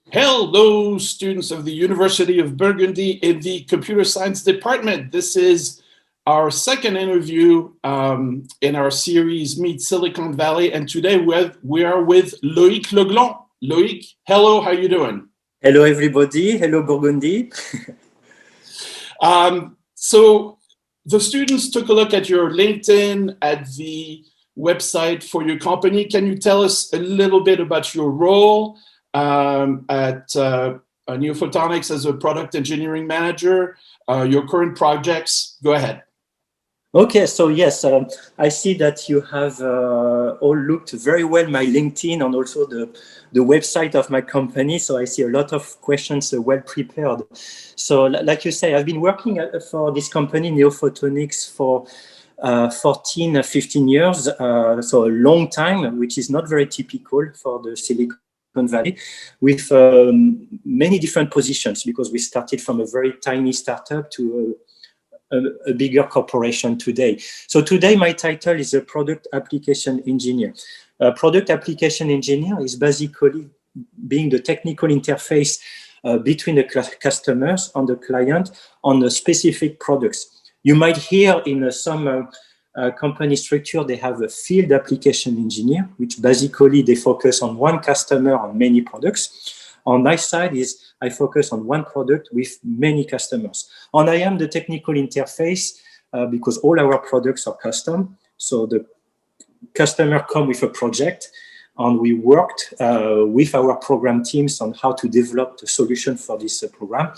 Hello, students of the University of Burgundy in the Computer Science Department. This is our second interview in our series Meet Silicon Valley, and today we are with Loic Legland. Loic, hello, how are you doing? Hello, everybody. Hello, Burgundy. So the students took a look at your LinkedIn, at the website for your company. Can you tell us a little bit about your role at NeoPhotonics as a product engineering manager, your current projects? Go ahead. Okay, so yes, I see that you have all looked very well my LinkedIn and also the website of my company. So I see a lot of questions well prepared. So like you say, I've been working for this company, NeoPhotonics, for 14, 15 years. So a long time, which is not very typical for the Silicon Valley, with many different positions, because we started from a very tiny startup to a bigger corporation today. So today my title is a product application engineer. Product application engineer is basically being the technical interface between the customers and the client on the specific products. You might hear in some company structure, they have a field application engineer, which basically they focus on one customer on many products. On my side is I focus on one product with many customers. And I am the technical interface because all our products are custom. So the customer come with a project and we worked with our program teams on how to develop the solution for this program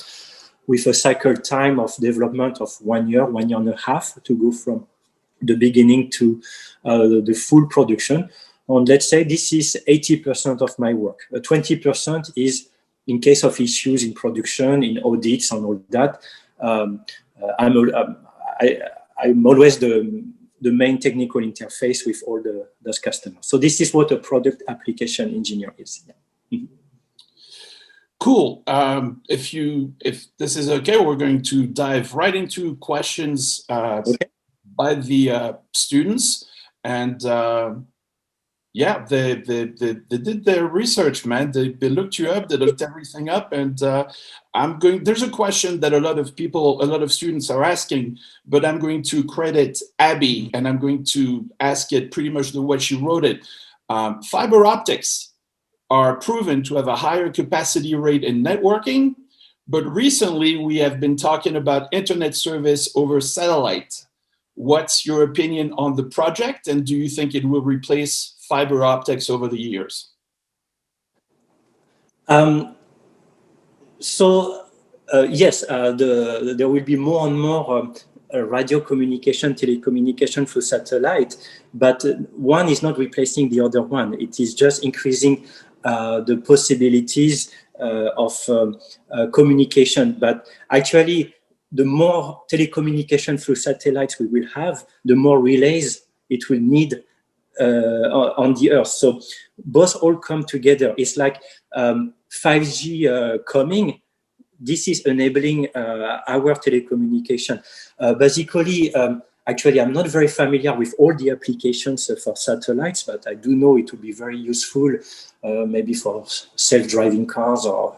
with a cycle time of development of 1 year, 1 year and a half to go from the beginning to the full production. And let's say this is 80% of my work. 20% is in case of issues in production, in audits and all that. I'm always the main technical interface with all those customers. So this is what a product application engineer is. Yeah. Mm-hmm. Cool. If this is okay, we're going to dive right into questions by the students, and yeah, they did their research, man. They looked you up, they looked everything up, and there's a question that a lot of students are asking, but I'm going to credit Abby, and I'm going to ask it pretty much the way she wrote it. Fiber optics are proven to have a higher capacity rate in networking, but recently we have been talking about internet service over satellite. What's your opinion on the project, and do you think it will replace fiber optics over the years? Yes, there will be more and more radio communication, telecommunication through satellite, but one is not replacing the other one. It is just increasing the possibilities of communication. But actually, the more telecommunication through satellites we will have, the more relays it will need on the Earth. So both all come together. It's like 5G coming. This is enabling our telecommunication. Basically, actually, I'm not very familiar with all the applications for satellites, but I do know it will be very useful maybe for self-driving cars or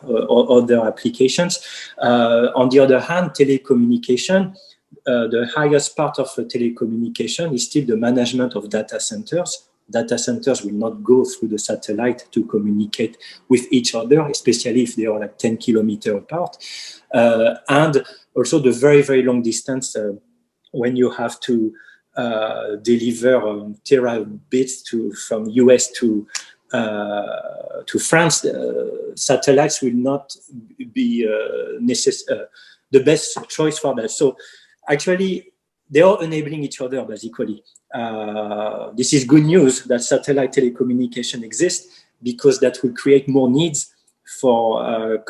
other applications. On the other hand, telecommunication, the highest part of telecommunication is still the management of data centers. Data centers will not go through the satellite to communicate with each other, especially if they are like 10 kilometers apart. And also the very, very long distance when you have to deliver terabits from US to France, satellites will not be the best choice for that. So actually, they are enabling each other, basically. This is good news that satellite telecommunication exists, because that will create more needs for,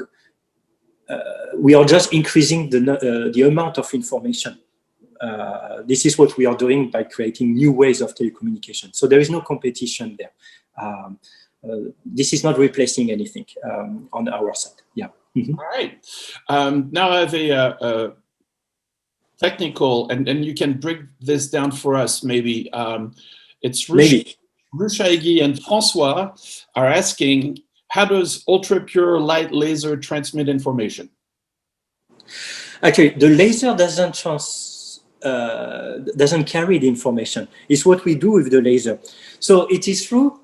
we are just increasing the amount of information. This is what we are doing by creating new ways of telecommunication. So there is no competition there. This is not replacing anything on our side. Yeah. Mm-hmm. All right. Now I have a technical, and you can break this down for us, maybe. It's Rushaigi and Francois are asking, how does ultra-pure light laser transmit information? Actually, the laser doesn't carry the information. It's what we do with the laser. So it is true.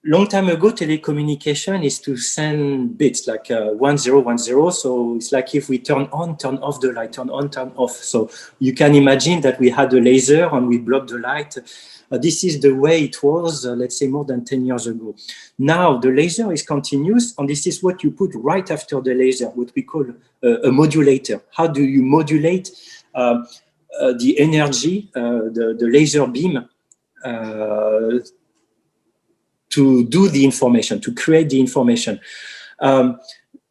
Long time ago, telecommunication is to send bits like 1010. So it's like if we turn on, turn off the light, turn on, turn off. So you can imagine that we had a laser and we blocked the light. This is the way it was, let's say, more than 10 years ago. Now the laser is continuous, and this is what you put right after the laser, what we call a modulator. How do you modulate the energy, the laser beam, to do the information, to create the information?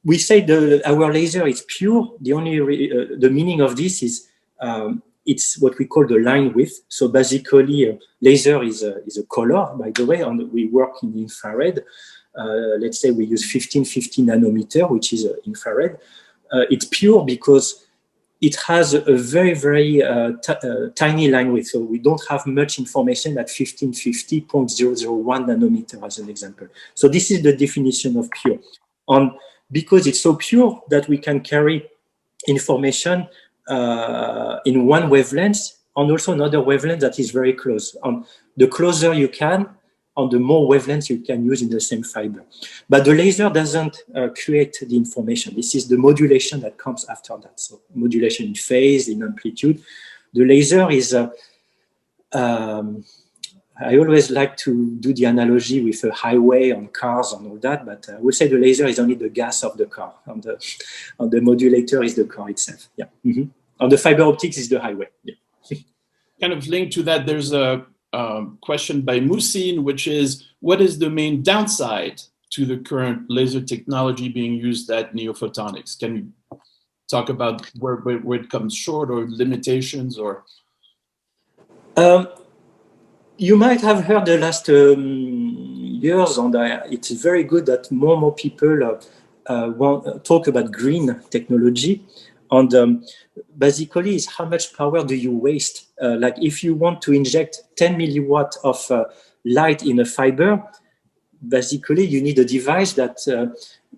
We say our laser is pure. The only the meaning of this is it's what we call the line width. So basically, laser is a color, by the way, and we work in infrared. Let's say we use 1550 nanometer, which is infrared. It's pure because it has a very, very tiny line width. So we don't have much information at 1550.001 nanometer, as an example. So this is the definition of pure. And because it's so pure that we can carry information in one wavelength and also another wavelength that is very close. And the closer you can, and the more wavelengths you can use in the same fiber. But the laser doesn't create the information. This is the modulation that comes after that. So modulation in phase, in amplitude. The laser is, I always like to do the analogy with a highway on cars and all that, but I would say the laser is only the gas of the car, and the modulator is the car itself. Yeah. Mm-hmm. And the fiber optics is the highway. Yeah. Kind of linked to that, there's a question by Musin, which is, what is the main downside to the current laser technology being used at NeoPhotonics? Can you talk about where it comes short, or limitations, or? You might have heard the last years, and it's very good that more and more people talk about green technology. And basically, it's how much power do you waste? Like if you want to inject 10 milliwatt of light in a fiber, basically you need a device that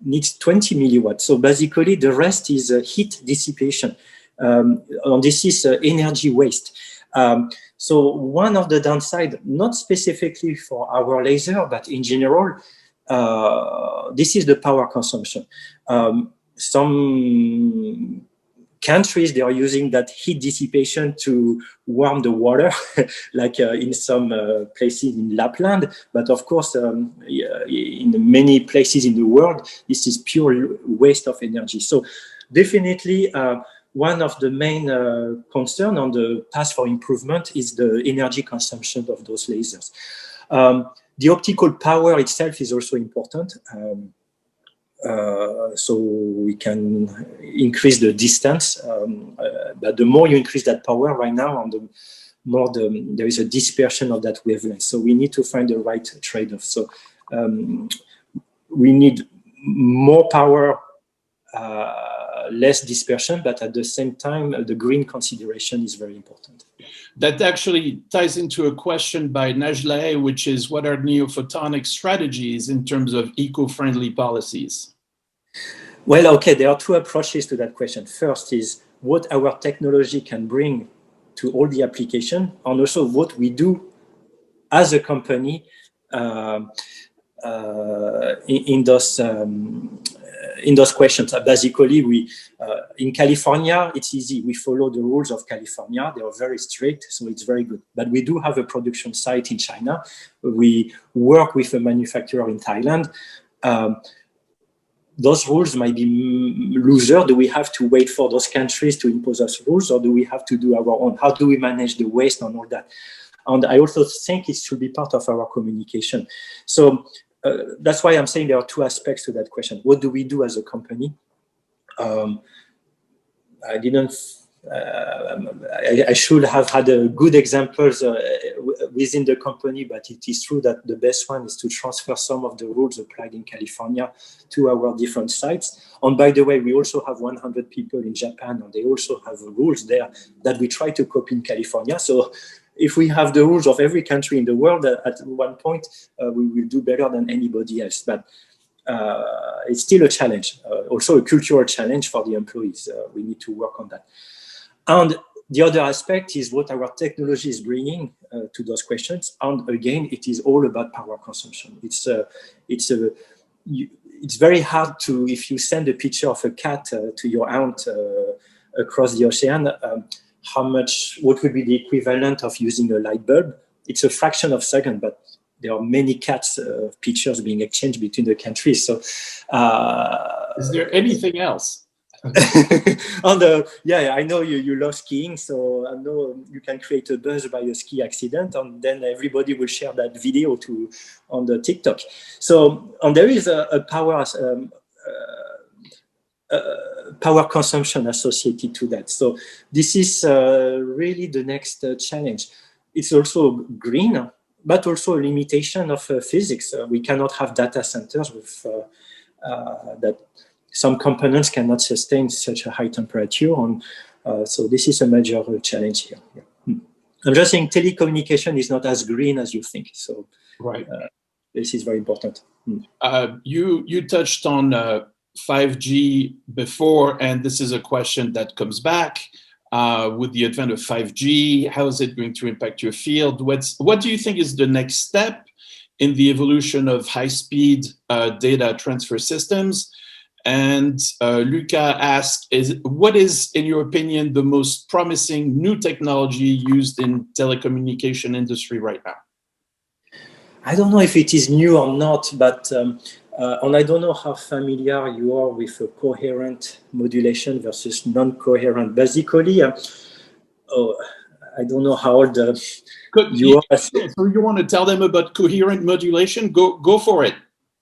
needs 20 milliwatt. So basically, the rest is heat dissipation. And this is energy waste. So one of the downside, not specifically for our laser, but in general, this is the power consumption. Some countries, they are using that heat dissipation to warm the water, like in some places in Lapland. But of course, in many places in the world, this is pure waste of energy. So definitely, one of the main concerns on the path for improvement is the energy consumption of those lasers. The optical power itself is also important. So we can increase the distance, but the more you increase that power right now, and the more there is a dispersion of that wavelength. So we need to find the right trade-off. So we need more power, less dispersion, but at the same time, the green consideration is very important. That actually ties into a question by Najla, which is, what are NeoPhotonics strategies in terms of eco-friendly policies? Well, okay, there are two approaches to that question. First is what our technology can bring to all the application, and also what we do as a company in those questions. Basically, we in California, it's easy. We follow the rules of California. They are very strict, so it's very good. But we do have a production site in China. We work with a manufacturer in Thailand. Those rules might be looser. Do we have to wait for those countries to impose those rules, or do we have to do our own? How do we manage the waste and all that? And I also think it should be part of our communication. So that's why I'm saying there are two aspects to that question. What do we do as a company? I should have had good examples within the company, but it is true that the best one is to transfer some of the rules applied in California to our different sites. And by the way, we also have 100 people in Japan, and they also have rules there that we try to copy in California. So if we have the rules of every country in the world, at one point we will do better than anybody else. But it's still a challenge, also a cultural challenge for the employees. We need to work on that. And the other aspect is what our technology is bringing to those questions. And again, it is all about power consumption. It's very hard to, if you send a picture of a cat to your aunt across the ocean, what would be the equivalent of using a light bulb? It's a fraction of a second, but there are many cats pictures being exchanged between the countries. So, is there anything else? Yeah, I know you love skiing, so I know you can create a buzz by a ski accident, and then everybody will share that video on the TikTok. So, and there is a power consumption associated to that. So this is really the next challenge. It's also green, but also a limitation of physics. We cannot have data centers with that. Some components cannot sustain such a high temperature, and so this is a major challenge here. Yeah. I'm just saying telecommunication is not as green as you think. So right, this is very important. You touched on 5G before, and this is a question that comes back with the advent of 5G. How is it going to impact your field? What do you think is the next step in the evolution of high-speed data transfer systems? And Luca asked, what is, in your opinion, the most promising new technology used in telecommunication industry right now? I don't know if it is new or not, but and I don't know how familiar you are with coherent modulation versus non-coherent. Basically, I don't know how old you are. So you want to tell them about coherent modulation? Go for it.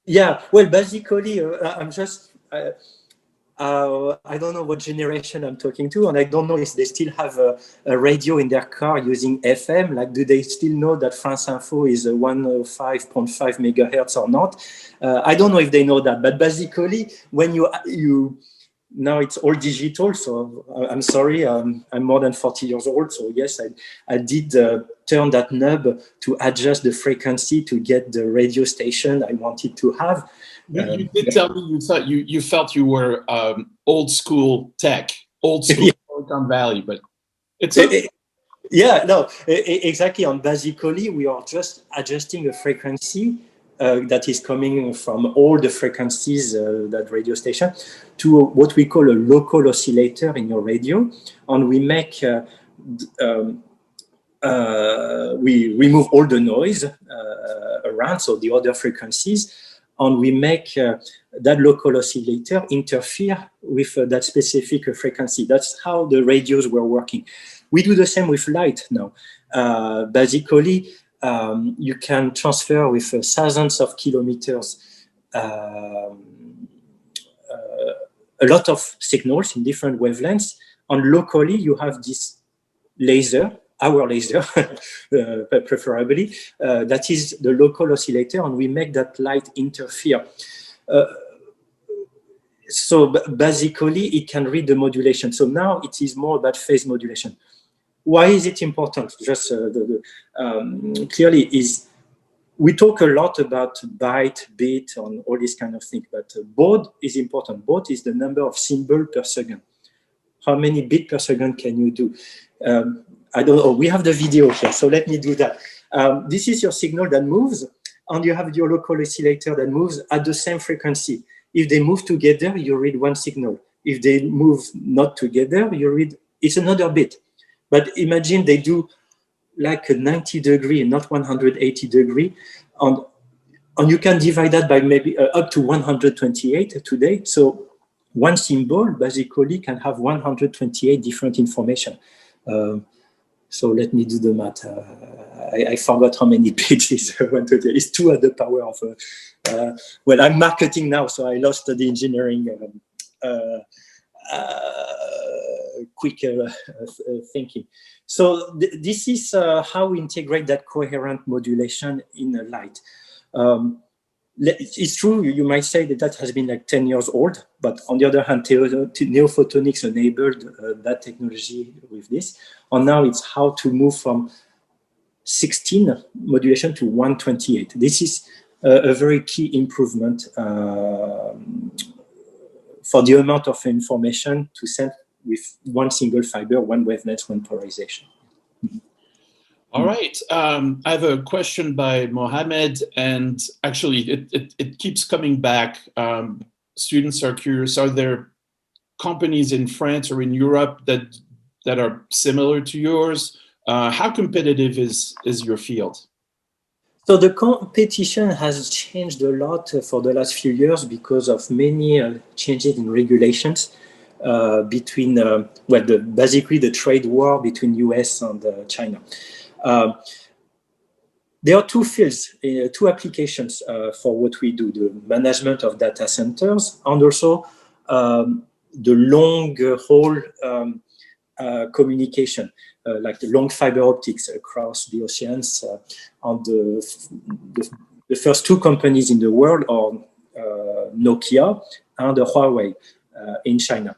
Yeah, well, basically, I'm just... I don't know what generation I'm talking to, and I don't know if they still have a radio in their car using FM. Like, do they still know that France Info is 105.5 megahertz or not? I don't know if they know that, but basically, when you now it's all digital. So I'm sorry, I'm more than 40 years old. So yes, I did turn that knob to adjust the frequency to get the radio station I wanted to have. You did tell me you felt you were old school tech, old school Silicon Valley, but it's okay. Yeah, no, exactly. And basically, we are just adjusting a frequency that is coming from all the frequencies that radio station to what we call a local oscillator in your radio, and we make we remove all the noise around, so the other frequencies. And we make that local oscillator interfere with that specific frequency. That's how the radios were working. We do the same with light now. Basically, you can transfer with thousands of kilometers a lot of signals in different wavelengths. And locally, you have this laser, our laser, preferably, that is the local oscillator, and we make that light interfere. So basically, it can read the modulation. So now it is more about phase modulation. Why is it important? Just clearly is, we talk a lot about byte, bit, and all this kind of thing, but baud is important. Baud is the number of symbols per second. How many bits per second can you do? I don't know, we have the video here, so let me do that. This is your signal that moves, and you have your local oscillator that moves at the same frequency. If they move together, you read one signal. If they move not together, you read, it's another bit. But imagine they do like a 90 degree, not 180 degree, and you can divide that by maybe up to 128 today. So one symbol basically can have 128 different information. So let me do the math. I forgot how many pages. It's 2 at the power of. Well, I'm marketing now, so I lost the engineering quick thinking. So this is how we integrate that coherent modulation in a light. It's true, you might say that has been like 10 years old, but on the other hand, NeoPhotonics enabled that technology with this. And now it's how to move from 16 modulation to 128. This is a very key improvement for the amount of information to send with one single fiber, one wavelength, one polarization. All right. I have a question by Mohammed, and actually it keeps coming back. Students are curious, are there companies in France or in Europe that are similar to yours? How competitive is your field? So the competition has changed a lot for the last few years because of many changes in regulations between, basically the trade war between US and China. There are two fields, two applications for what we do, the management of data centers and also the long haul communication, like the long fiber optics across the oceans. And the first two companies in the world are Nokia and Huawei in China.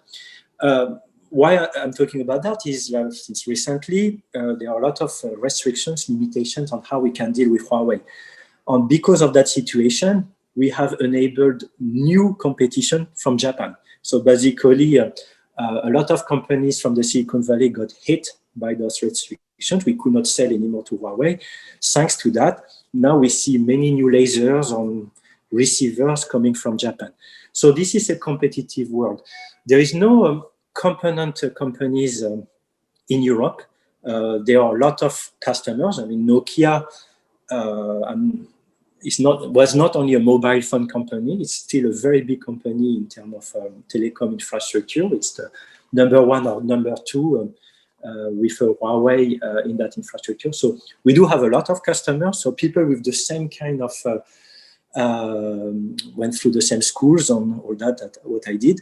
Why I'm talking about that is since recently, there are a lot of restrictions, limitations on how we can deal with Huawei. And because of that situation, we have enabled new competition from Japan. So basically, a lot of companies from the Silicon Valley got hit by those restrictions. We could not sell anymore to Huawei. Thanks to that, now we see many new lasers on receivers coming from Japan. So this is a competitive world. There is no component companies in Europe. There are a lot of customers. I mean, Nokia was not only a mobile phone company, it's still a very big company in terms of telecom infrastructure. It's the #1 or #2 with Huawei in that infrastructure. So we do have a lot of customers. So people with the same kind of went through the same schools on all that what I did.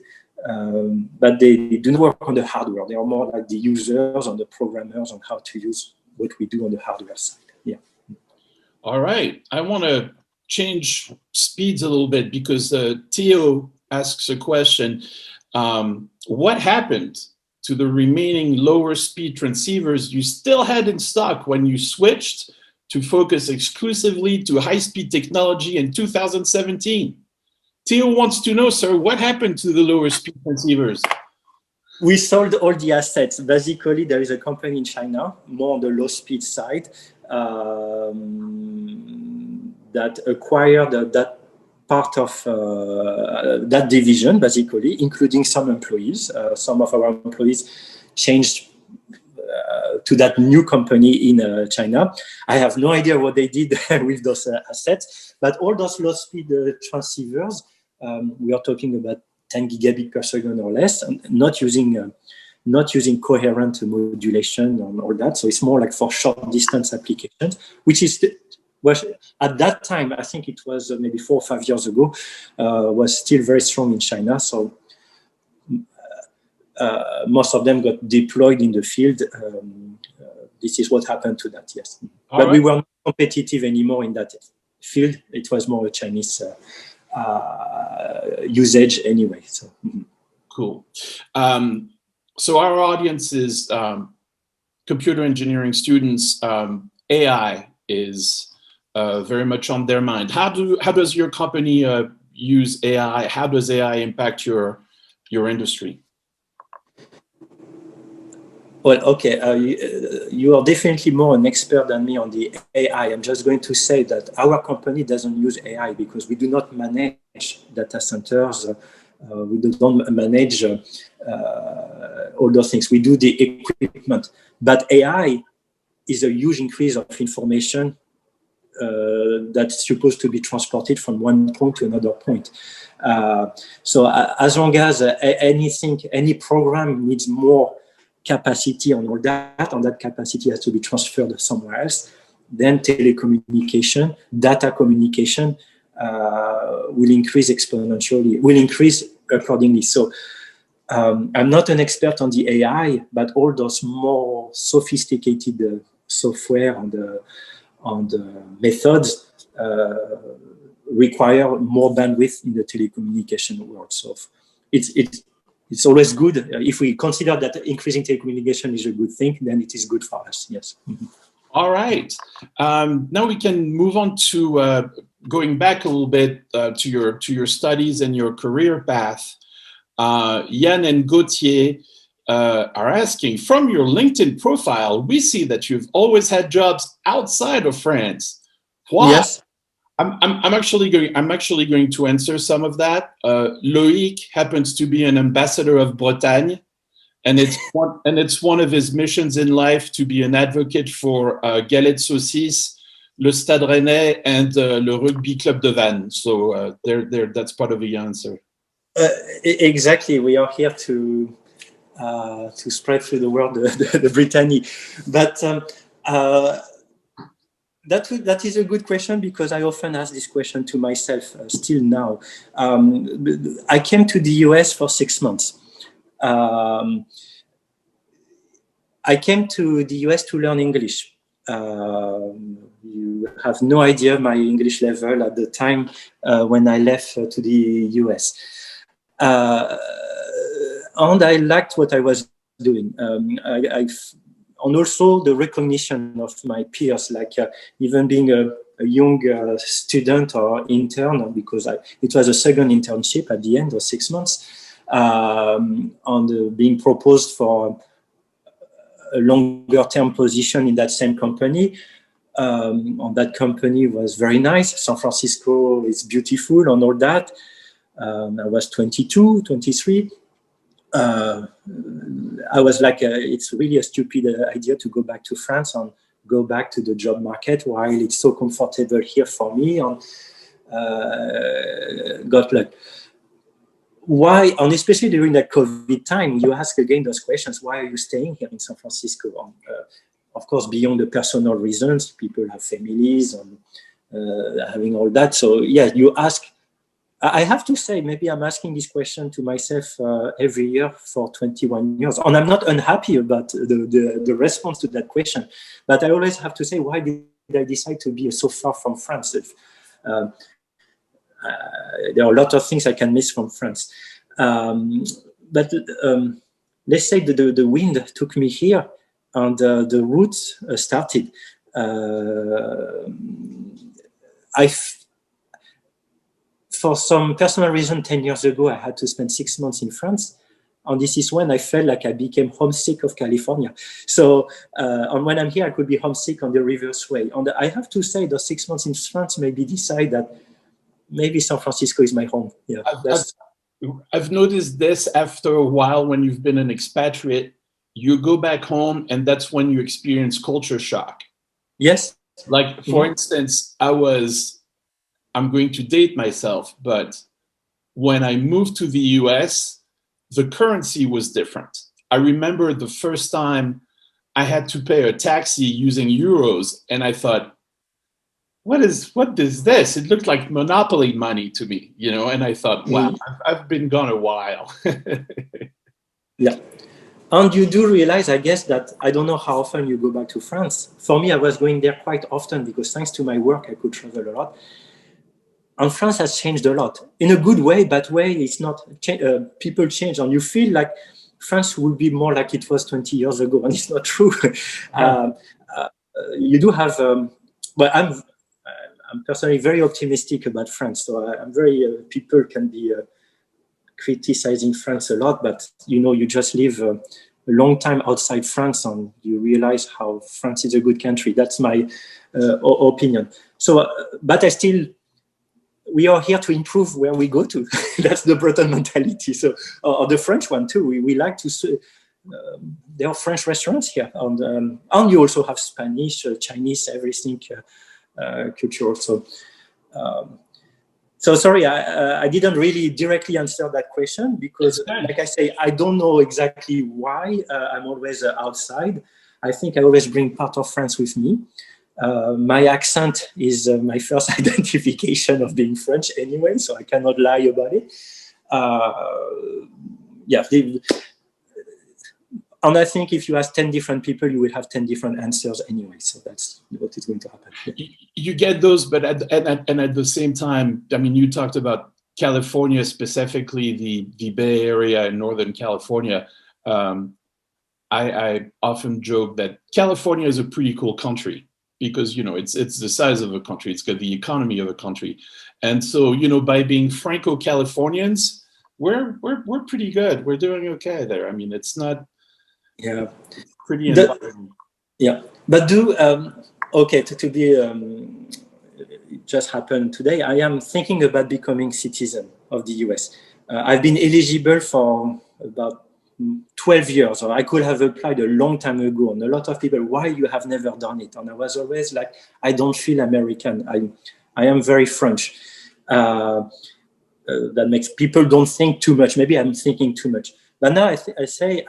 But they do not work on the hardware. They are more like the users and the programmers on how to use what we do on the hardware side. Yeah. All right. I want to change speeds a little bit because Theo asks a question. What happened to the remaining lower speed transceivers you still had in stock when you switched to focus exclusively to high-speed technology in 2017? Theo wants to know, sir, what happened to the lower speed transceivers? We sold all the assets. Basically, there is a company in China, more on the low speed side, that acquired that part of that division, basically, including some employees. Some of our employees changed to that new company in China. I have no idea what they did with those assets, but all those low speed transceivers, we are talking about 10 gigabit per second or less, and not using coherent modulation and all that. So it's more like for short distance applications, which is was at that time, I think it was maybe 4 or 5 years ago, was still very strong in China. So most of them got deployed in the field. This is what happened to that, yes. But we were not competitive anymore in that field. It was more a Chinese usage anyway. So cool. So our audience is computer engineering students. AI is very much on their mind. How does your company use AI? How does AI impact your industry? Well, okay, you are definitely more an expert than me on the AI. I'm just going to say that our company doesn't use AI because we do not manage data centers. We don't manage all those things. We do the equipment. But AI is a huge increase of information that's supposed to be transported from one point to another point. So as long as any program needs more capacity on all that, and that capacity has to be transferred somewhere else, then telecommunication, data communication will increase exponentially, will increase accordingly. So I'm not an expert on the AI, but all those more sophisticated software and the methods require more bandwidth in the telecommunication world. So it's always good. If we consider that increasing telecommunication is a good thing, then it is good for us, yes. Mm-hmm. All right. Now we can move on to going back a little bit to your studies and your career path. Yann and Gauthier are asking, from your LinkedIn profile, we see that you've always had jobs outside of France. Why? Yes. I'm actually going to answer some of that. Loic happens to be an ambassador of Bretagne, and it's one of his missions in life to be an advocate for Galette Saucisse, le Stade Rennais, and le Rugby Club de Vannes. So that's part of the answer. Exactly. We are here to spread through the world the Brittany, but that is a good question, because I often ask this question to myself still now. I came to the US for 6 months. I came to the US to learn English. You have no idea my English level at the time when I left to the US. And I liked what I was doing. And also the recognition of my peers, like even being a young student or intern, because it was a second internship at the end of 6 months, and being proposed for a longer term position in that same company. And that company was very nice. San Francisco is beautiful and all that. I was 22, 23. I was like, it's really a stupid idea to go back to France and go back to the job market while it's so comfortable here for me. And got luck. Why, and especially during that COVID time, you ask again those questions: why are you staying here in San Francisco? Of course, beyond the personal reasons, people have families and having all that. So yeah, you ask. I have to say, maybe I'm asking this question to myself every year for 21 years. And I'm not unhappy about the response to that question. But I always have to say, why did I decide to be so far from France? There are a lot of things I can miss from France. But let's say the wind took me here and the roots started. For some personal reason, 10 years ago, I had to spend 6 months in France. And this is when I felt like I became homesick of California. So, and when I'm here, I could be homesick on the reverse way. And I have to say, those 6 months in France maybe decide that maybe San Francisco is my home. Yeah, I've noticed this after a while. When you've been an expatriate, you go back home, and that's when you experience culture shock. Yes. Like, for instance, I'm going to date myself, but when I moved to the US, the currency was different. I remember the first time I had to pay a taxi using euros, and I thought, what is this? It looked like Monopoly money to me, you know, and I thought, wow, I've been gone a while. Yeah. And you do realize, I guess, that I don't know how often you go back to France. For me, I was going there quite often because thanks to my work, I could travel a lot. And France has changed a lot in a good way, bad way. It's not people change, and you feel like France will be more like it was 20 years ago, and it's not true. You do have, but I'm personally very optimistic about France. So I'm very people can be criticizing France a lot, but you know, you just live a long time outside France, and you realize how France is a good country. That's my opinion. So, but I still. We are here to improve where we go to. That's the Breton mentality. So, or the French one too. We like to. There are French restaurants here, and you also have Spanish, Chinese, everything cultural. So, so sorry, I didn't really directly answer that question because, like I say, I don't know exactly why I'm always outside. I think I always bring part of France with me. My accent is my first identification of being French anyway, so I cannot lie about it. Yeah, and I think if you ask 10 different people, you will have 10 different answers anyway. So that's what is going to happen. You get those, but at the same time, I mean, you talked about California, specifically the Bay Area in Northern California. I often joke that California is a pretty cool country because, you know, it's the size of a country, it's got the economy of a country. And so, you know, by being Franco-Californians, we're pretty good. We're doing okay there. I mean, it's not pretty environment. Yeah, but okay, to be it just happened today. I am thinking about becoming citizen of the US. I've been eligible for about 12 years, or I could have applied a long time ago. And a lot of people, why you have never done it? And I was always like, I don't feel American. I am very French. That makes people don't think too much. Maybe I'm thinking too much. But now I say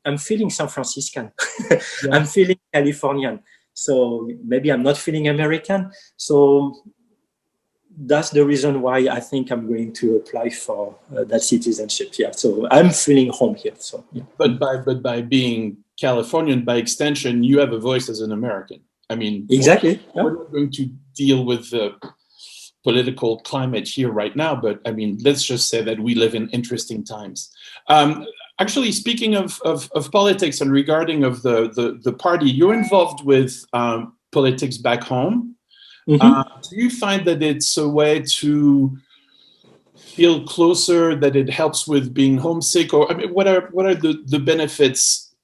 I'm feeling San Franciscan. Yeah. I'm feeling Californian. So maybe I'm not feeling American. So that's the reason why I think I'm going to apply for that citizenship. Yeah. So I'm feeling home here. So yeah. But by being Californian, by extension, you have a voice as an American. I mean, exactly. We're not going to deal with the political climate here right now, but I mean, let's just say that we live in interesting times. Actually, speaking of politics and regarding of the party, you're involved with politics back home. Mm-hmm. Do you find that it's a way to feel closer, that it helps with being homesick, or I mean, what are the benefits?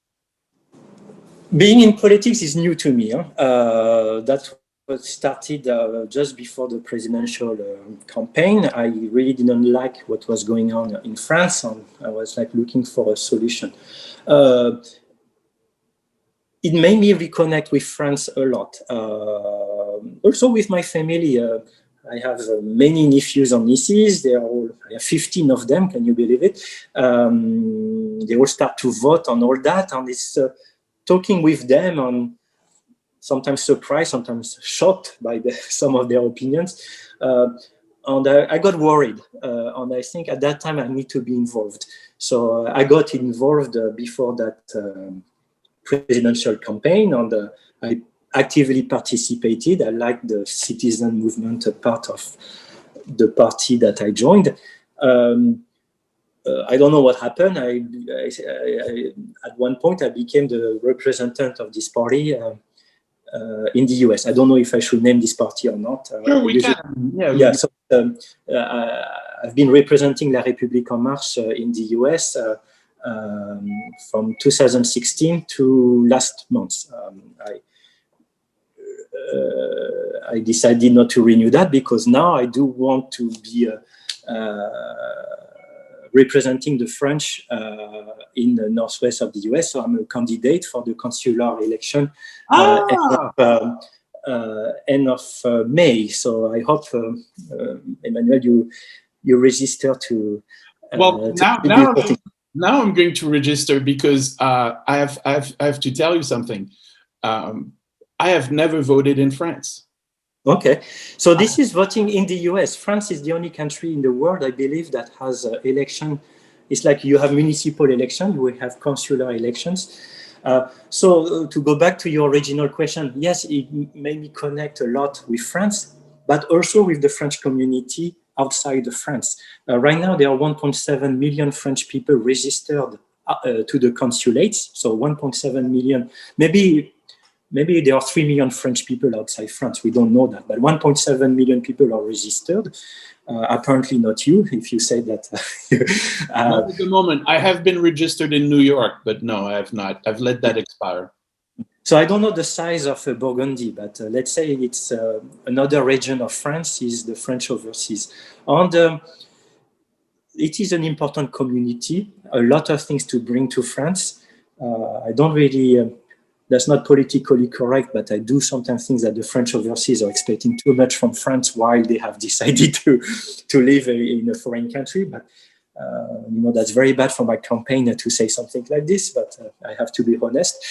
Being in politics is new to me. That was started just before the presidential campaign. I really didn't like what was going on in France, and I was like looking for a solution. It made me reconnect with France a lot. Also with my family, I have many nephews and nieces. I have 15 of them, can you believe it? They all start to vote on all that, and it's talking with them and sometimes surprised, sometimes shocked by some of their opinions. And I got worried, and I think at that time I need to be involved. So I got involved before that presidential campaign, and I actively participated. I liked the citizen movement part of the party that I joined. I don't know what happened. At one point, I became the representative of this party in the US. I don't know if I should name this party or not. Sure, we can. Yeah. So I've been representing La République En Marche in the US from 2016 to last month. I decided not to renew that because now I do want to be representing the French in the northwest of the US. So I'm a candidate for the consular election end of May. So I hope, Emmanuel, you register to. Well, now I'm going to register because I have to tell you something. I have never voted in France. Okay, so this is voting in the US. France is the only country in the world, I believe, that has election. It's like you have municipal election, we have consular elections. So to go back to your original question, yes, it made me connect a lot with France, but also with the French community outside of France. Right now, there are 1.7 million French people registered to the consulates. So 1.7 million, maybe there are 3 million French people outside France. We don't know that, but 1.7 million people are registered. Apparently not you, if you say that. Not at the moment. I have been registered in New York, but no, I have not. I've let that expire. So I don't know the size of Burgundy, but let's say it's another region of France is the French overseas. And it is an important community, a lot of things to bring to France. I don't really, that's not politically correct, but I do sometimes think that the French overseas are expecting too much from France while they have decided to live in a foreign country. But that's very bad for my campaign to say something like this, but I have to be honest.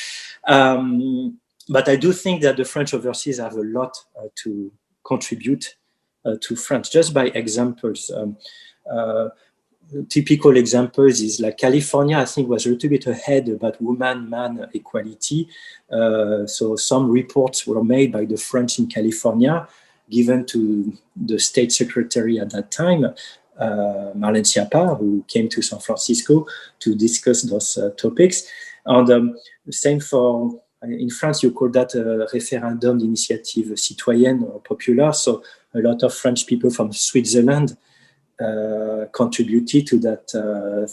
But I do think that the French overseas have a lot to contribute to France, just by examples. Typical examples is like California, I think, was a little bit ahead about woman-man equality. So some reports were made by the French in California, given to the state secretary at that time, Marlène Schiappa, who came to San Francisco to discuss those topics. And same for, in France, you call that a référendum d'initiative citoyenne or popular. So a lot of French people from Switzerland contributed to that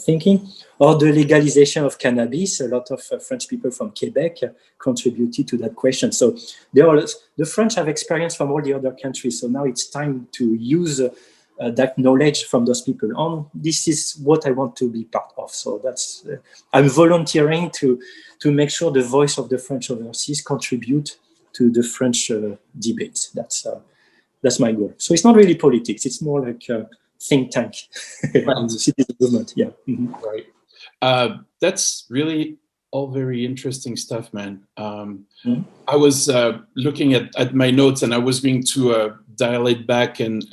thinking. Or the legalization of cannabis, a lot of French people from Quebec contributed to that question. So the French have experience from all the other countries. So now it's time to use that knowledge from those people. This is what I want to be part of. So that's I'm volunteering to make sure the voice of the French overseas contribute to the French debates. That's my goal. So it's not really politics. It's more like a think tank, right. Citizen movement. Yeah. Mm-hmm. Right. That's really all very interesting stuff, man. I was looking at my notes, and I was going to dial it back and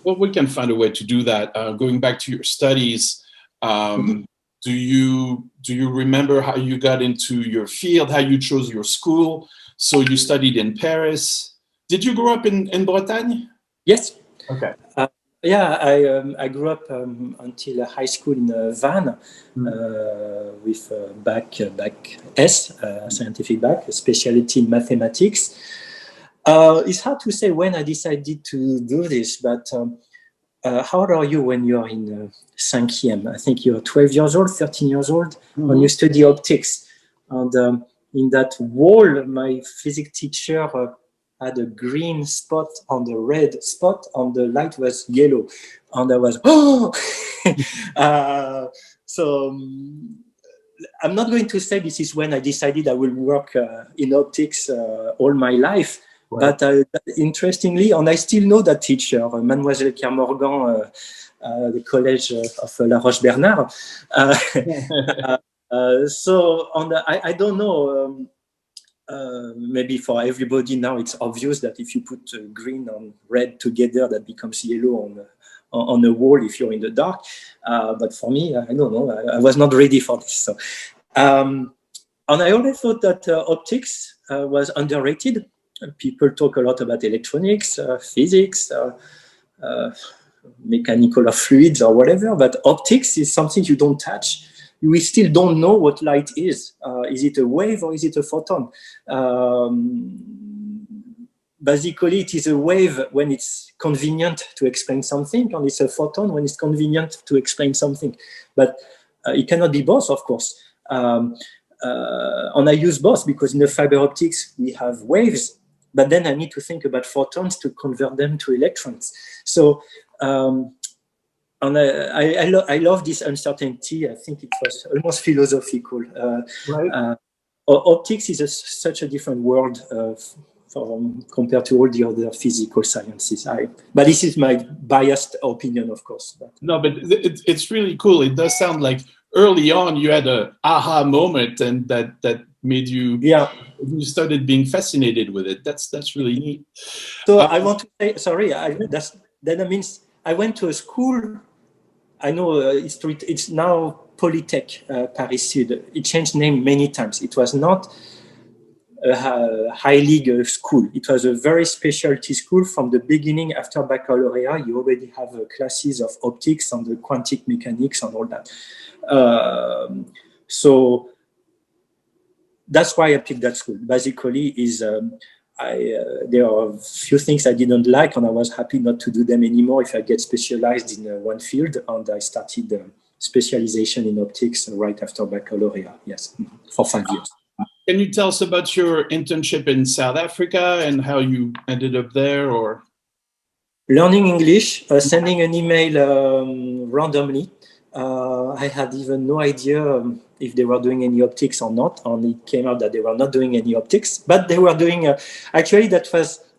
well, we can find a way to do that. Going back to your studies, do you remember how you got into your field, how you chose your school? So you studied in Paris. Did you grow up in Bretagne? Yes. Okay. Yeah, I grew up until high school in Vannes with bac S, scientific bac, a specialty in mathematics. It's hard to say when I decided to do this, but how old are you when you're in cinquième? I think you're 12 years old, 13 years old, when you study optics. And in that wall, my physics teacher had a green spot on the red spot, and the light was yellow. And I was, oh! So I'm not going to say this is when I decided I will work in optics all my life. Right. But interestingly, and I still know that teacher, Mademoiselle Kermorgan, the College of La Roche-Bernard. So I don't know, maybe for everybody now it's obvious that if you put green and red together, that becomes yellow on a wall if you're in the dark. But for me, I don't know, I was not ready for this. So, and I always thought that optics was underrated. People talk a lot about electronics, physics, mechanical of fluids or whatever, but optics is something you don't touch. We still don't know what light is. Is it a wave or is it a photon? Basically, it is a wave when it's convenient to explain something, and it's a photon when it's convenient to explain something. But it cannot be both, of course. And I use both because in the fiber optics, we have waves, but then I need to think about photons to convert them to electrons. So, and I love this uncertainty. I think it was almost philosophical. Right. Optics is such a different world compared to all the other physical sciences. But this is my biased opinion, of course. No, but it's really cool. It does sound like early on you had a aha moment, and that made you, you started being fascinated with it. That's really neat. So I want to say, sorry, that means I went to a school. I know it's now Polytech Paris Sud. It changed name many times. It was not a high league school. It was a very specialty school from the beginning. After baccalaureate, you already have classes of optics and the quantum mechanics and all that. So that's why I picked that school. Basically, there are a few things I didn't like, and I was happy not to do them anymore if I get specialized in one field. And I started specialization in optics right after baccalaureate. Yes, for 5 years. Can you tell us about your internship in South Africa and how you ended up there? Or learning English, sending an email randomly. I had even no idea if they were doing any optics or not, and it came out that they were not doing any optics, but they were doing, actually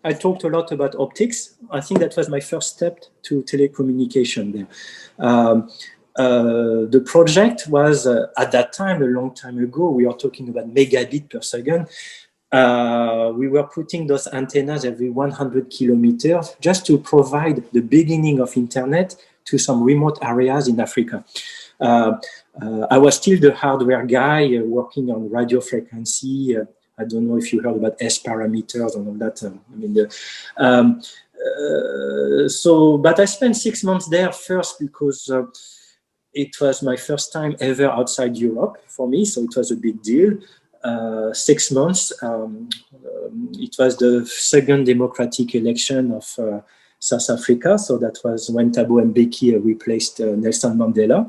I talked a lot about optics. I think that was my first step to telecommunication there. The project was, at that time, a long time ago, we are talking about megabit per second. We were putting those antennas every 100 kilometers just to provide the beginning of internet to some remote areas in Africa. I was still the hardware guy working on radio frequency. I don't know if you heard about S parameters and all that. But I spent 6 months there first because it was my first time ever outside Europe for me, so it was a big deal. 6 months. It was the second democratic election of South Africa, so that was when Thabo Mbeki replaced Nelson Mandela.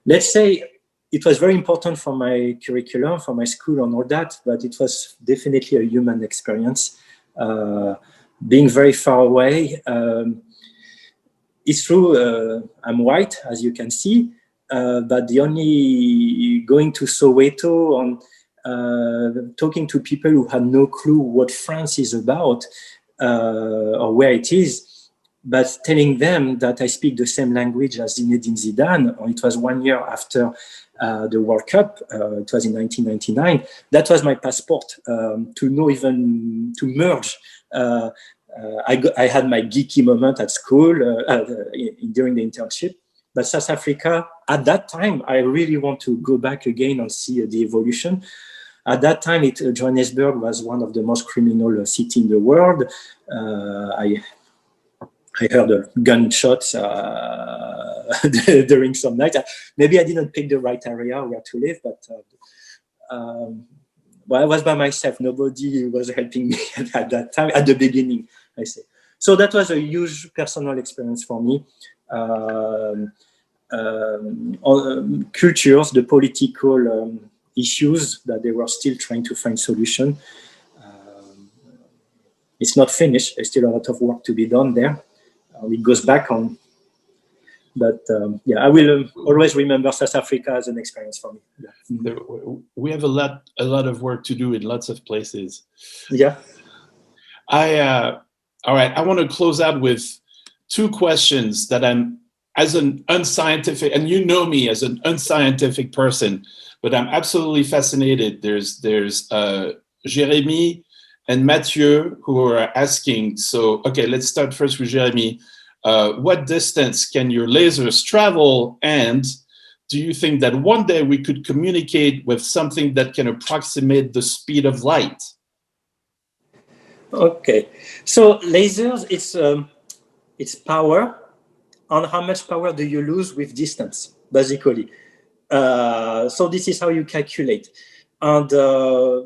Let's say it was very important for my curriculum, for my school and all that, but it was definitely a human experience. Being very far away. It's true, I'm white, as you can see, but the only going to Soweto and talking to people who had no clue what France is about or where it is, but telling them that I speak the same language as Zinedine Zidane, or it was 1 year after the World Cup, it was in 1999, that was my passport to know even, to merge. I had my geeky moment at school during the internship, but South Africa, at that time, I really want to go back again and see the evolution. At that time, Johannesburg was one of the most criminal cities in the world. I heard gunshots during some nights. Maybe I didn't pick the right area where to live, but well, I was by myself. Nobody was helping me at that time, at the beginning, I say. So that was a huge personal experience for me. Cultures, the political issues that they were still trying to find solution. It's not finished. There's still a lot of work to be done there. It goes back on. But yeah, I will always remember South Africa as an experience for me. Yeah. We have a lot of work to do in lots of places. Yeah. All right. I want to close out with 2 questions that I'm, as an unscientific, and you know me as an unscientific person, but I'm absolutely fascinated. There's Jérémy and Mathieu who are asking. So, okay, let's start first with Jérémy. What distance can your lasers travel? And do you think that one day we could communicate with something that can approximate the speed of light? Okay, so lasers, it's power. On how much power do you lose with distance, basically? So this is how you calculate. And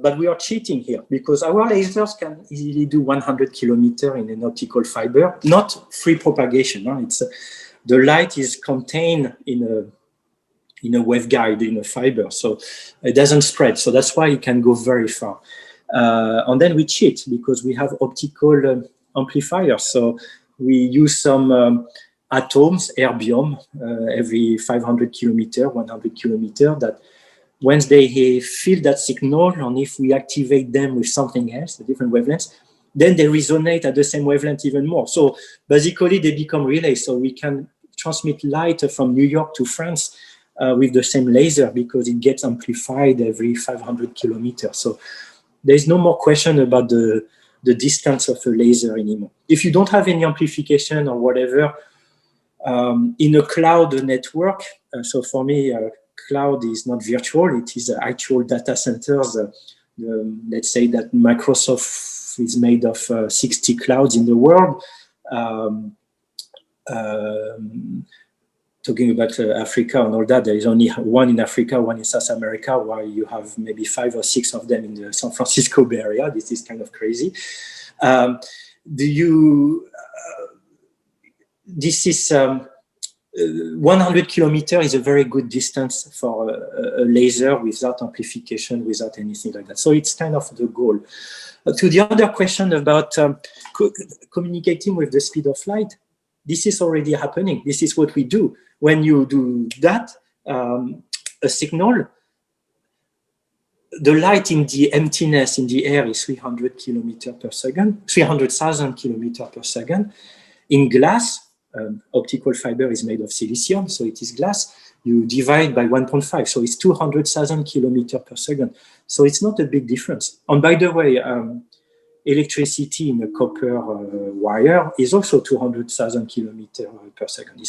but we are cheating here because our lasers can easily do 100 kilometers in an optical fiber, not free propagation. Huh? It's the light is contained in a waveguide, in a fiber, so it doesn't spread. So that's why it can go very far. And then we cheat because we have optical amplifiers. So we use some atoms, erbium, every 500 kilometers, 100 kilometers, that once they feel that signal, and if we activate them with something else, a different wavelengths, then they resonate at the same wavelength even more. So basically they become relays. So we can transmit light from New York to France with the same laser because it gets amplified every 500 kilometers. So there's no more question about the distance of a laser anymore. If you don't have any amplification or whatever, in a cloud network, so for me, cloud is not virtual, it is actual data centers. Let's say that Microsoft is made of 60 clouds in the world. Talking about Africa and all that, there is only one in Africa, one in South America, while you have maybe 5 or 6 of them in the San Francisco Bay Area. This is kind of crazy. This is 100 kilometers is a very good distance for a laser without amplification, without anything like that. So it's kind of the goal. To the other question about communicating with the speed of light, this is already happening. This is what we do. When you do that, a signal, the light in the emptiness in the air is 300 kilometers per second, 300,000 kilometers per second. In glass, optical fiber is made of silicium, so it is glass. You divide by 1.5, so it's 200,000 kilometers per second. So it's not a big difference. And by the way, electricity in a copper wire is also 200,000 kilometers per second.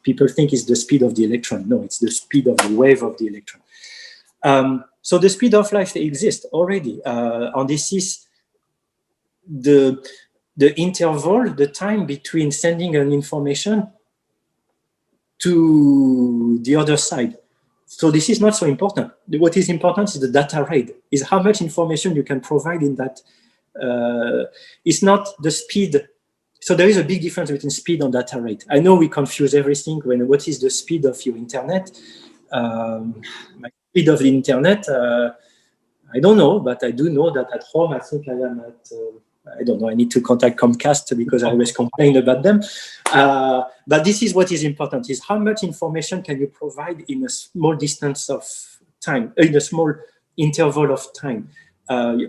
People think it's the speed of the electron. No, it's the speed of the wave of the electron. So the speed of light exists already. And this is the the interval, the time between sending an information to the other side. So this is not so important. What is important is the data rate, is how much information you can provide in that. It's not the speed. So there is a big difference between speed and data rate. I know we confuse everything when what is the speed of your internet. My speed of the internet, I don't know, but I do know that at home, I think I am at, I don't know, I need to contact Comcast because I always complain about them. But this is what is important, is how much information can you provide in a small distance of time, in a small interval of time.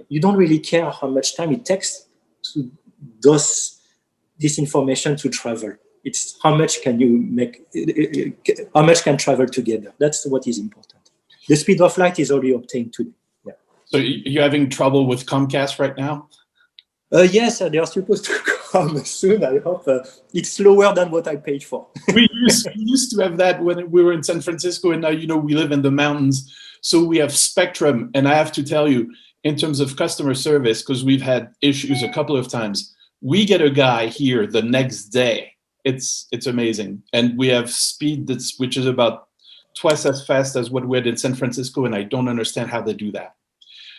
You don't really care how much time it takes to this information to travel. It's how much can you make, how much can travel together. That's what is important. The speed of light is already obtained today. Yeah. So you're having trouble with Comcast right now? Yes, they are supposed to come soon. I hope it's slower than what I paid for. we used to have that when we were in San Francisco, and now, you know, we live in the mountains. So we have Spectrum, and I have to tell you, in terms of customer service, because we've had issues a couple of times, we get a guy here the next day. It's amazing. And we have speed which is about twice as fast as what we had in San Francisco, and I don't understand how they do that.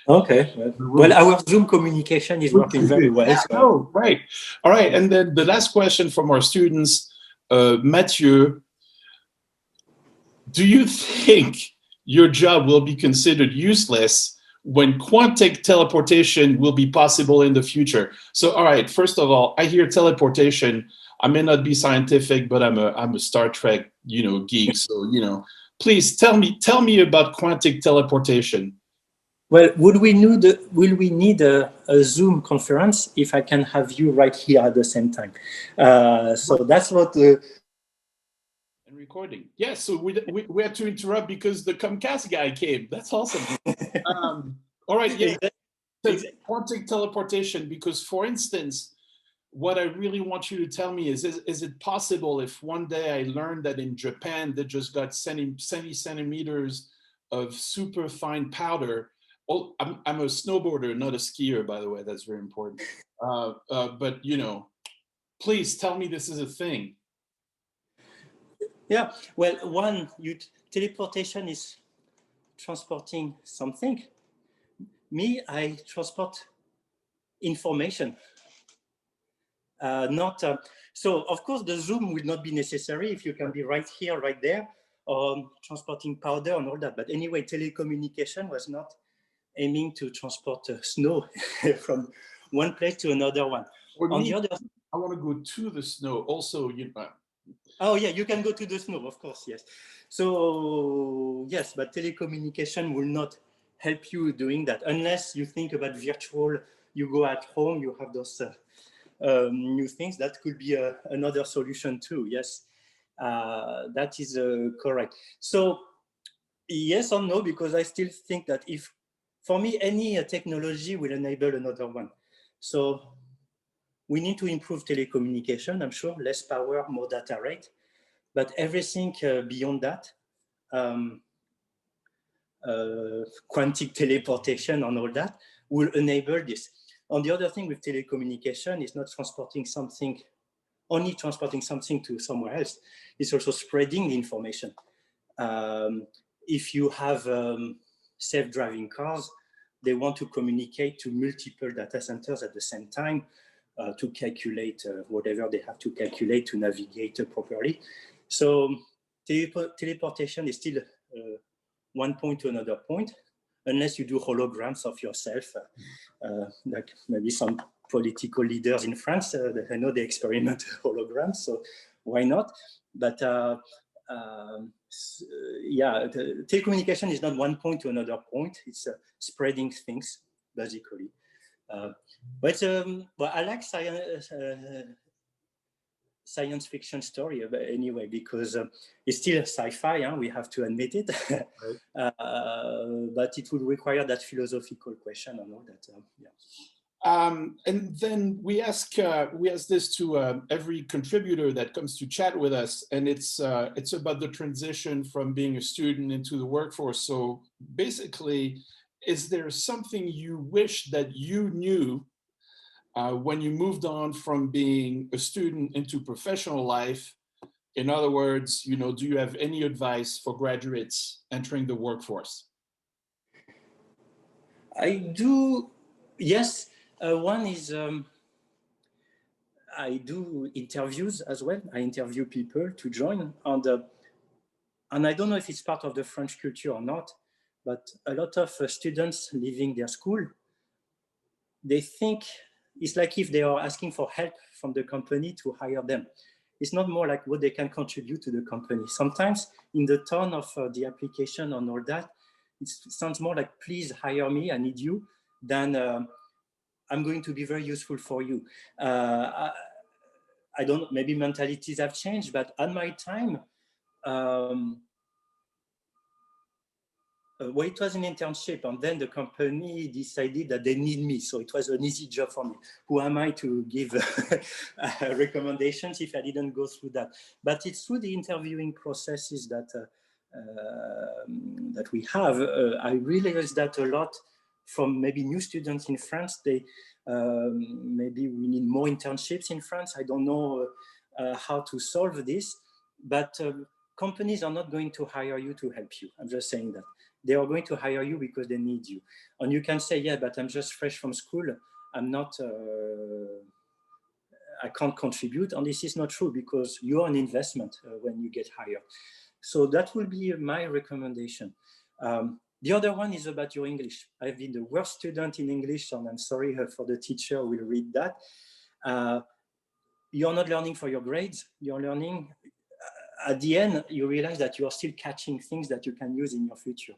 Okay. Well, our Zoom communication is working very well. So. Oh, right. All right. And then the last question from our students, Mathieu, do you think your job will be considered useless when quantic teleportation will be possible in the future? So, all right, first of all, I hear teleportation. I may not be scientific, but I'm a Star Trek, you know, geek. So, you know, please tell me about quantic teleportation. Well, will we need a Zoom conference if I can have you right here at the same time? So that's what. And recording. Yes, so we had to interrupt because the Comcast guy came. That's awesome. All right, yeah. Quantic teleportation, because, for instance, what I really want you to tell me is it possible if one day I learned that in Japan they just got 70 centimeters of super fine powder. Oh, I'm a snowboarder, not a skier, by the way. That's very important. But, you know, please tell me this is a thing. Yeah, well, teleportation is transporting something. Me, I transport information. So of course the Zoom will not be necessary if you can be right here, right there, or transporting powder and all that. But anyway, telecommunication was not aiming to transport snow from one place to another one. On the other, I want to go to the snow also. You know. Oh yeah, you can go to the snow, of course, yes. So yes, but telecommunication will not help you doing that unless you think about virtual. You go at home, you have those new things. That could be another solution too. Yes, that is correct. So yes or no, because I still think that if, for me, any technology will enable another one. So we need to improve telecommunication, I'm sure, less power, more data rate, but everything beyond that, quantic teleportation and all that, will enable this. On the other thing with telecommunication is not transporting something, only transporting something to somewhere else. It's also spreading the information. If you have self-driving cars, they want to communicate to multiple data centers at the same time to calculate whatever they have to calculate to navigate properly. So teleportation is still one point to another point, unless you do holograms of yourself, like maybe some political leaders in France. I know they experiment holograms, so why not? But yeah, telecommunication is not one point to another point. It's spreading things, basically. But I like science fiction story anyway, because it's still sci-fi, we have to admit it. Right. But it would require that philosophical question and all that. Yeah. And then we ask this to every contributor that comes to chat with us, and it's about the transition from being a student into the workforce. So basically, is there something you wish that you knew when you moved on from being a student into professional life? In other words, do you have any advice for graduates entering the workforce? I do, yes. One is I do interviews as well. I interview people to join on the, and I don't know if it's part of the French culture or not, but a lot of students leaving their school, they think it's like if they are asking for help from the company to hire them. It's not more like what they can contribute to the company. Sometimes in the tone of the application and all that, it sounds more like, please hire me, I need you, than I'm going to be very useful for you. I don't know, maybe mentalities have changed, but at my time, well, it was an internship, and then the company decided that they need me, so it was an easy job for me. Who am I to give recommendations if I didn't go through that? But it's through the interviewing processes that that we have. I realized that a lot from maybe new students in France. They maybe we need more internships in France. I don't know how to solve this, but companies are not going to hire you to help you. I'm just saying that. They are going to hire you because they need you. And you can say, yeah, but I'm just fresh from school. I'm not, I can't contribute. And this is not true because you're an investment when you get hired. So that will be my recommendation. The other one is about your English. I've been the worst student in English, and I'm sorry for the teacher who will read that. You're not learning for your grades. You're learning, at the end, you realize that you are still catching things that you can use in your future.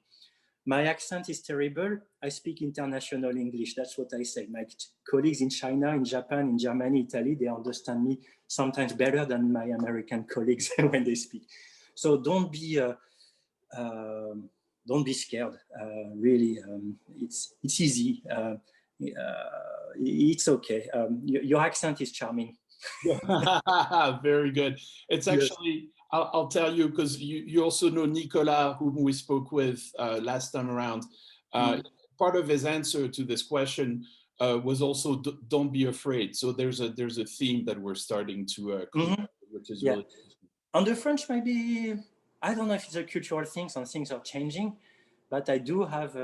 My accent is terrible. I speak international English. That's what I say. My colleagues in China, in Japan, in Germany, Italy, they understand me sometimes better than my American colleagues when they speak. So don't be scared. Really, it's easy. It's okay. Your accent is charming. Very good. It's actually, yes. I'll tell you, because you also know Nicolas, whom we spoke with last time around. Part of his answer to this question was also don't be afraid. So there's a theme that we're starting to create, which is really interesting. On the French, maybe, I don't know if it's a cultural thing, some things are changing, but I do have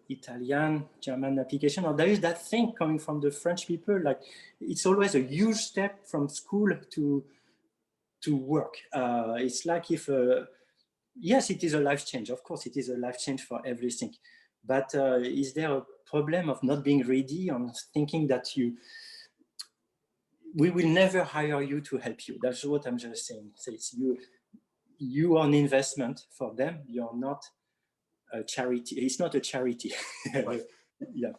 Italian, German application, or there is that thing coming from the French people, like it's always a huge step from school to work. It's like if, yes, it is a life change. Of course, it is a life change for everything. But is there a problem of not being ready and thinking that we will never hire you to help you? That's what I'm just saying. So it's you are an investment for them. You're not a charity. It's not a charity. Yeah.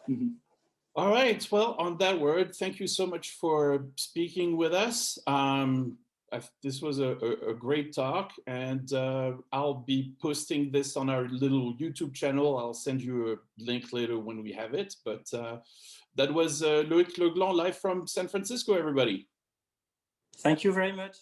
All right. Well, on that word, thank you so much for speaking with us. This was a great talk, and I'll be posting this on our little YouTube channel. I'll send you a link later when we have it. But that was Loic Legland live from San Francisco, everybody. Thank you very much.